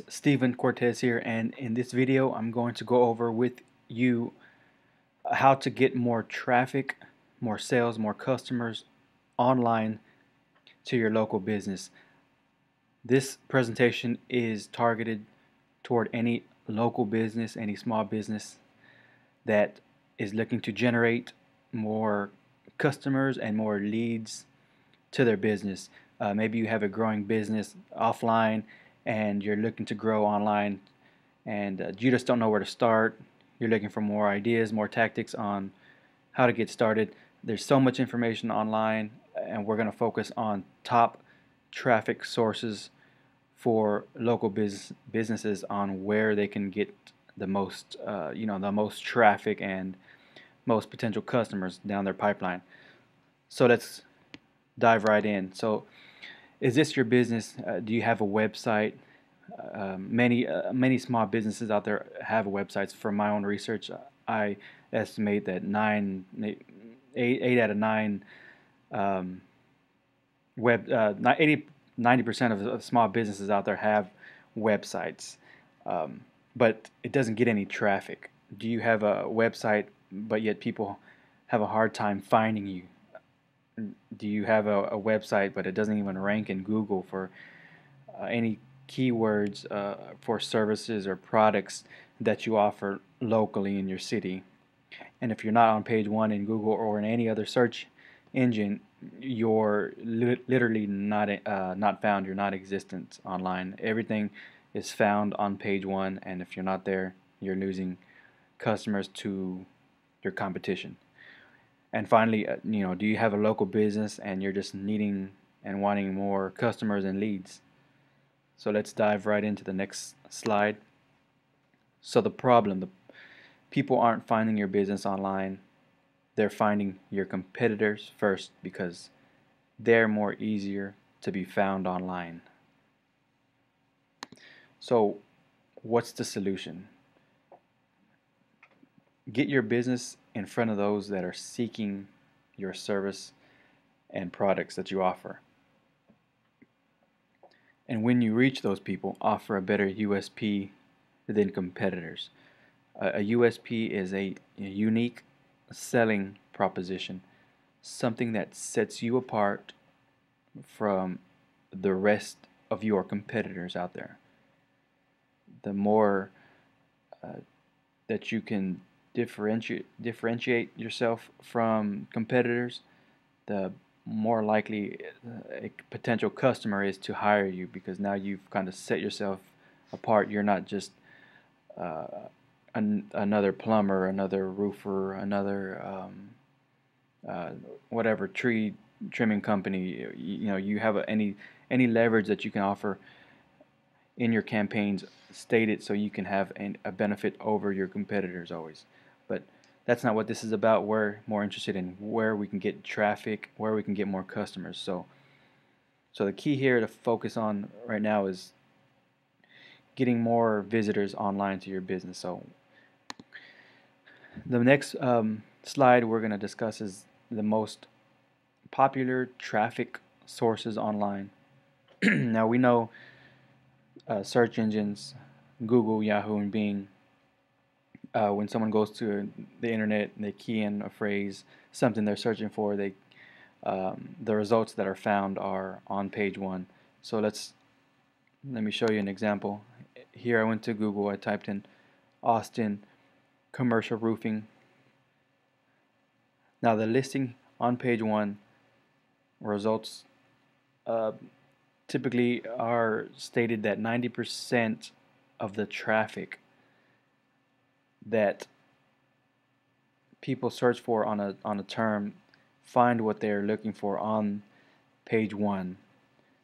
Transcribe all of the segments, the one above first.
Steven Cortez here, and in this video I'm going to go over with you how to get more traffic, more sales, more customers online to your local business. This presentation is targeted toward any local business, any small business that is looking to generate more customers and more leads to their business. Maybe you have a growing business offline and you're looking to grow online, and you just don't know where to start. You're looking for more ideas, more tactics on how to get started. There's so much information online, and we're going to focus on top traffic sources for local businesses on where they can get the most, the most traffic and most potential customers down their pipeline. So let's dive right in. So, is this your business? Do you have a website? Many small businesses out there have websites. From my own research, I estimate that 8 out of 9 um, 90% of small businesses out there have websites, but it doesn't get any traffic. Do you have a website, but yet people have a hard time finding you? Do you have a website, but it doesn't even rank in Google for any keywords for services or products that you offer locally in your city? And if you're not on page one in Google or in any other search engine, you're literally not found. You're not existent online. Everything is found on page one, and if you're not there, you're losing customers to your competition. And finally, do you have a local business and you're just needing and wanting more customers and leads? So let's dive right into the next slide. So the people aren't finding your business online. They're finding your competitors first because they're more easier to be found online. So what's the solution? Get your business in front of those that are seeking your service and products that you offer. And when you reach those people, offer a better USP than competitors. A USP is a unique selling proposition, something that sets you apart from the rest of your competitors out there. The more that you can differentiate yourself from competitors, the more likely a potential customer is to hire you, because now you've kind of set yourself apart. You're not just another plumber, another roofer, another whatever tree trimming company. You have any leverage that you can offer in your campaigns. State it so you can have a benefit over your competitors always. But that's not what this is about. We're more interested in where we can get traffic, where we can get more customers. So the key here to focus on right now is getting more visitors online to your business. So the next slide we're going to discuss is the most popular traffic sources online. Now we know search engines, Google, Yahoo, and Bing. When someone goes to the internet and they key in a phrase, something they're searching for, the results that are found are on page one. So let me show you an example. Here I went to Google, I typed in Austin commercial roofing. Now the listing on page one results typically are stated that 90% of the traffic that people search for on a term find what they're looking for on page one.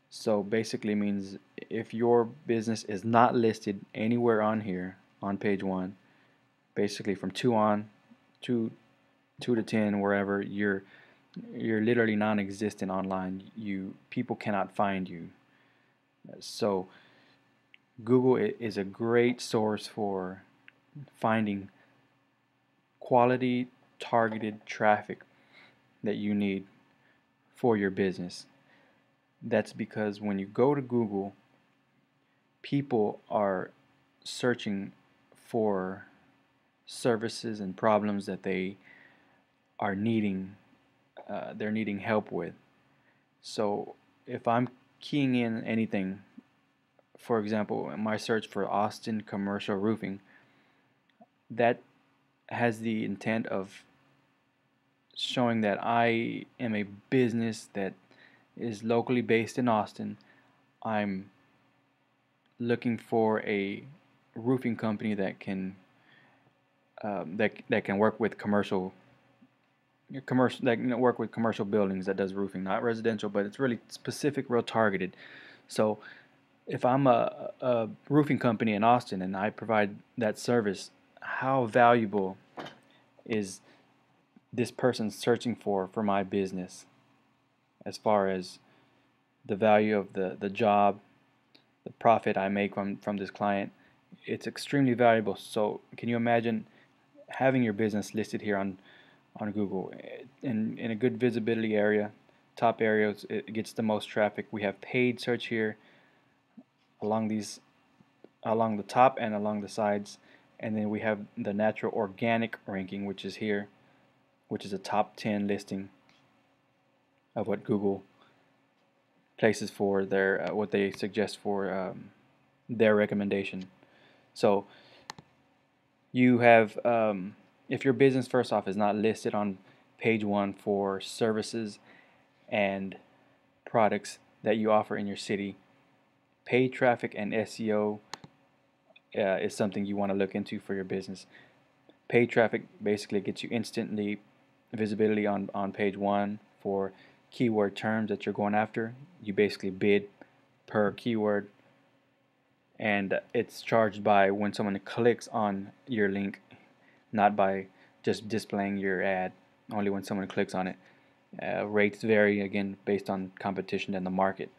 So basically means if your business is not listed anywhere on here on page one, basically from 2 to 10, wherever you're literally non-existent online. People cannot find you. So Google is a great source for finding quality targeted traffic that you need for your business. That's because when you go to Google, people are searching for services and problems that they are needing they're needing help with. So if I'm keying in anything, for example, in my search for Austin commercial roofing, that has the intent of showing that I am a business that is locally based in Austin. I'm looking for a roofing company that can work with commercial that work with commercial buildings, that does roofing, not residential, but it's really specific, real targeted. So if I'm a roofing company in Austin and I provide that service, how valuable is this person searching for my business, as far as the value of the job, the profit I make from this client? It's extremely valuable. So can you imagine having your business listed here on Google in a good visibility area, top areas? It gets the most traffic. We have paid search here along these along the top and along the sides, and then we have the natural organic ranking, which is here, which is a top 10 listing of what Google places for their what they suggest for their recommendation. So you have if your business, first off, is not listed on page one for services and products that you offer in your city, paid traffic and SEO is something you want to look into for your business. Paid traffic basically gets you instantly visibility on page one for keyword terms that you're going after. You basically bid per keyword, and it's charged by when someone clicks on your link, not by just displaying your ad, only when someone clicks on it. Rates vary again based on competition and the market.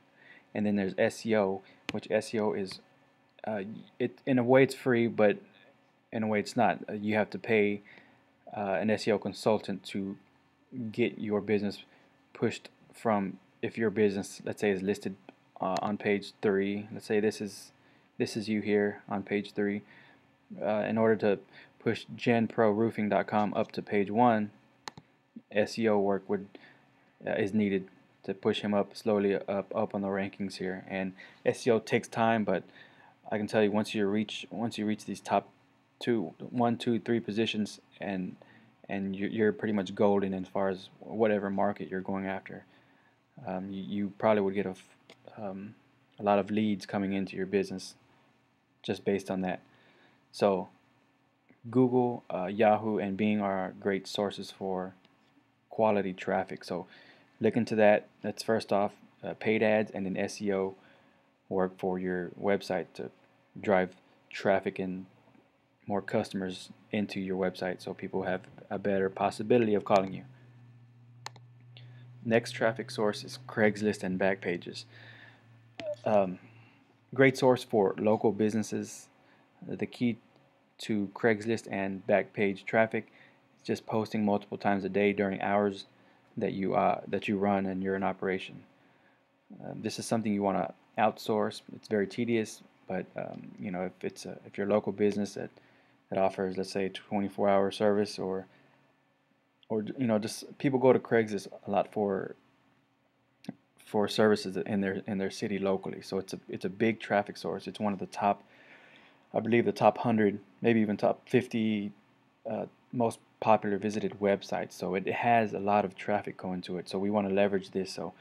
And then there's SEO, which SEO is it in a way it's free, but in a way it's not. You have to pay an SEO consultant to get your business pushed from, if your business, let's say, is listed on page 3. Let's say this is you here on page 3. In order to push genproroofing.com up to page 1, SEO work is needed to push him up slowly up on the rankings here. And SEO takes time, but I can tell you, once you reach these top 1, 2, 3 positions, and you're pretty much golden as far as whatever market you're going after. You probably would get a lot of leads coming into your business just based on that. So Google, Yahoo, and Bing are great sources for quality traffic. So look into that. That's first off paid ads, and then SEO work for your website to drive traffic and more customers into your website, so people have a better possibility of calling you. Next traffic source is Craigslist and Backpages. Um, Great source for local businesses. The key to Craigslist and Backpage traffic is just posting multiple times a day during hours that you run and you're in operation. This is something you want to outsource. It's very tedious, but if you're a local business that offers, let's say, 24-hour service, or just people go to Craigslist a lot for services in their city locally. So it's a big traffic source. It's one of the top, I believe, the top 100, maybe even top 50 most popular visited websites. So it has a lot of traffic going to it. So we want to leverage this. So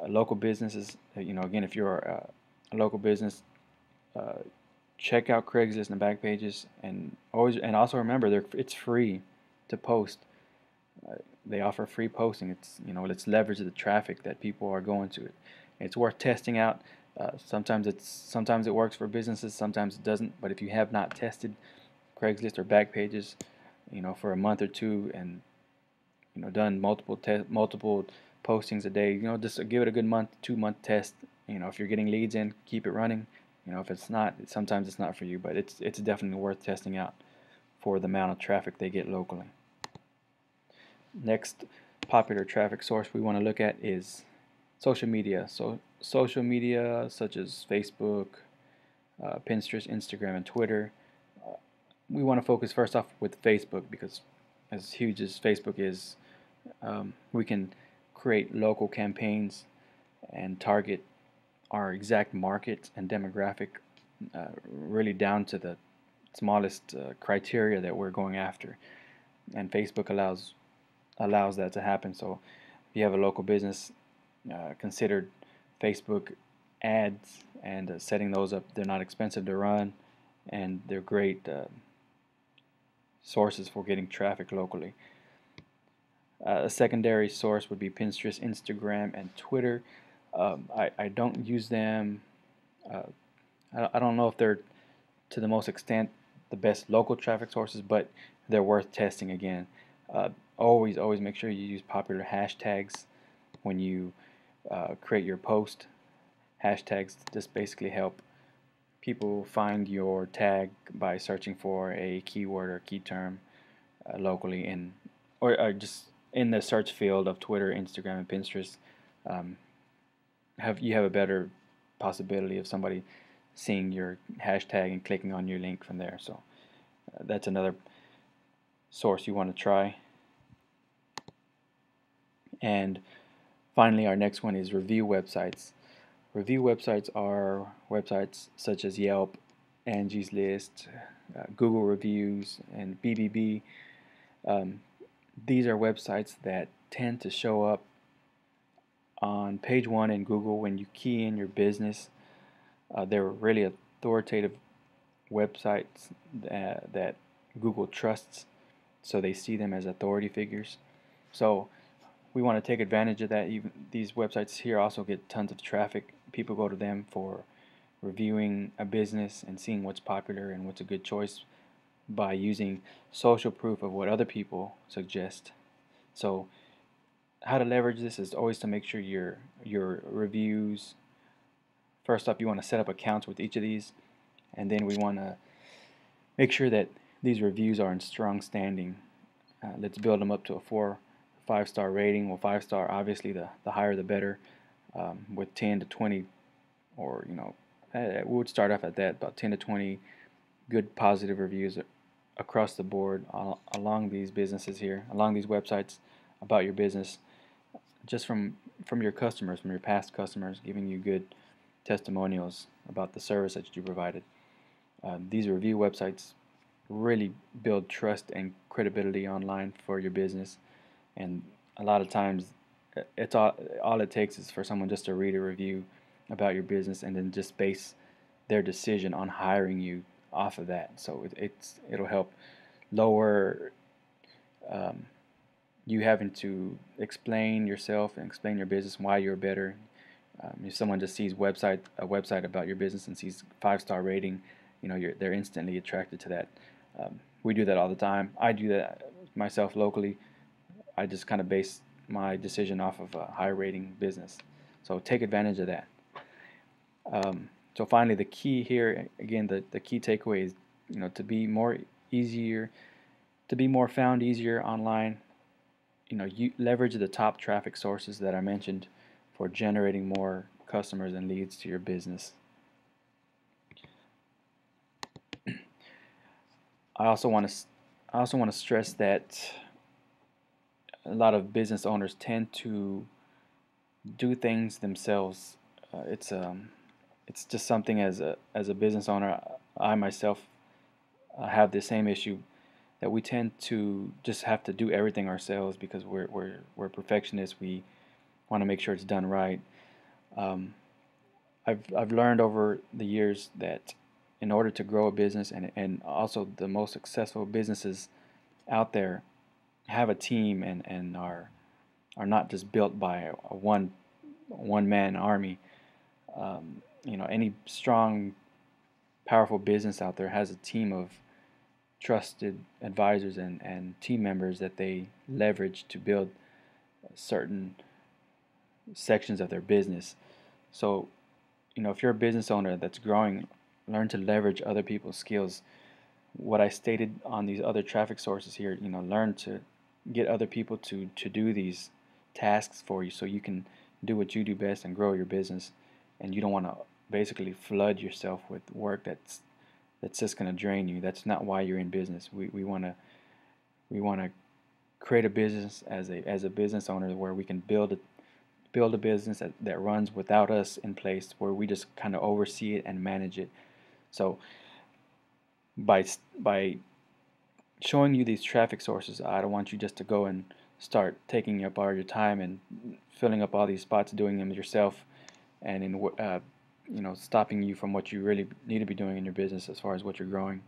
local businesses, again, if you're a local business, check out Craigslist and Backpages, and also remember, it's free to post. They offer free posting. Let's leverage the traffic that people are going to it. It's worth testing out. Sometimes it works for businesses, sometimes it doesn't. But if you have not tested Craigslist or Backpages, for a month or two, and done multiple postings a day, just give it a good month, 2-month test. If you're getting leads in, keep it running. If it's not, sometimes it's not for you, but it's definitely worth testing out for the amount of traffic they get locally. Next popular traffic source we want to look at is social media. So social media such as Facebook, Pinterest, Instagram, and Twitter. We want to focus first off with Facebook because, as huge as Facebook is, we can create local campaigns and target our exact market and demographic really down to the smallest criteria that we're going after. And Facebook allows that to happen. So if you have a local business, consider Facebook ads and setting those up. They're not expensive to run, and they're great sources for getting traffic locally. A secondary source would be Pinterest, Instagram, and Twitter. I don't use them. Uh, I don't know if they're to the most extent the best local traffic sources, but they're worth testing again. Always make sure you use popular hashtags when you create your post. Hashtags just basically help people find your tag by searching for a keyword or key term locally or just in the search field of Twitter, Instagram, and Pinterest. Um, have a better possibility of somebody seeing your hashtag and clicking on your link from there. So that's another source you want to try. And finally, our next one is review websites. Review websites are websites such as Yelp, Angie's List, Google Reviews, and BBB. Um, these are websites that tend to show up on page one in Google when you key in your business. They're really authoritative websites that Google trusts, so they see them as authority figures. So we want to take advantage of that. Even these websites here also get tons of traffic. People go to them for reviewing a business and seeing what's popular and what's a good choice by using social proof of what other people suggest. So how to leverage this is always to make sure your reviews, first off, you want to set up accounts with each of these, and then we want to make sure that these reviews are in strong standing. Let's build them up to a 5-star rating. Well, 5-star, obviously the higher the better. With 10 to 20, or we would start off at that, about 10 to 20 good positive reviews across the board along these businesses here, along these websites about your business, just from your customers, from your past customers, giving you good testimonials about the service that you provided. These review websites really build trust and credibility online for your business, and a lot of times it's all it takes is for someone just to read a review about your business and then just base their decision on hiring you off of that. So it'll help lower um, you having to explain yourself and explain your business, why you're better. If someone just sees a website about your business and sees 5-star rating, they're instantly attracted to that. We do that all the time. I do that myself locally. I just kind of base my decision off of a high rating business. So take advantage of that. So finally, the key here, again, the key takeaway is, to be more found easier online. You leverage the top traffic sources that I mentioned for generating more customers and leads to your business. I also want to stress that a lot of business owners tend to do things themselves. It's just something as a business owner, I myself have the same issue, that we tend to just have to do everything ourselves because we're perfectionists. We want to make sure it's done right. Um, I've learned over the years that in order to grow a business, and also the most successful businesses out there have a team and are not just built by a one man army. Any strong, powerful business out there has a team of trusted advisors and team members that they leverage to build certain sections of their business. So, if you're a business owner that's growing, learn to leverage other people's skills. What I stated on these other traffic sources here, learn to get other people to do these tasks for you so you can do what you do best and grow your business. And you don't want to basically flood yourself with work that's just going to drain you. That's not why you're in business. We want to create a business as a business owner where we can build a business that runs without us in place, where we just kind of oversee it and manage it. So by showing you these traffic sources, I don't want you just to go and start taking up all your time and filling up all these spots, doing them yourself, and stopping you from what you really need to be doing in your business as far as what you're growing,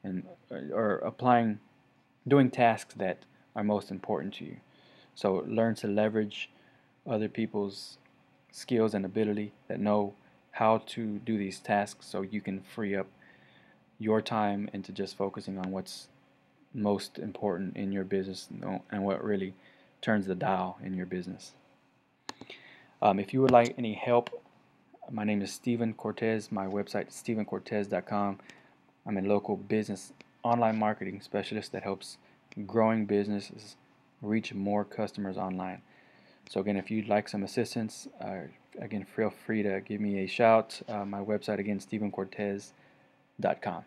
and or applying, doing tasks that are most important to you. So learn to leverage other people's skills and ability that know how to do these tasks so you can free up your time into just focusing on what's most important in your business, and what really turns the dial in your business. If you would like any help, my name is Steven Cortez. My website is stevencortez.com. I'm a local business online marketing specialist that helps growing businesses reach more customers online. So again, if you'd like some assistance, again, feel free to give me a shout. My website again, stevencortez.com.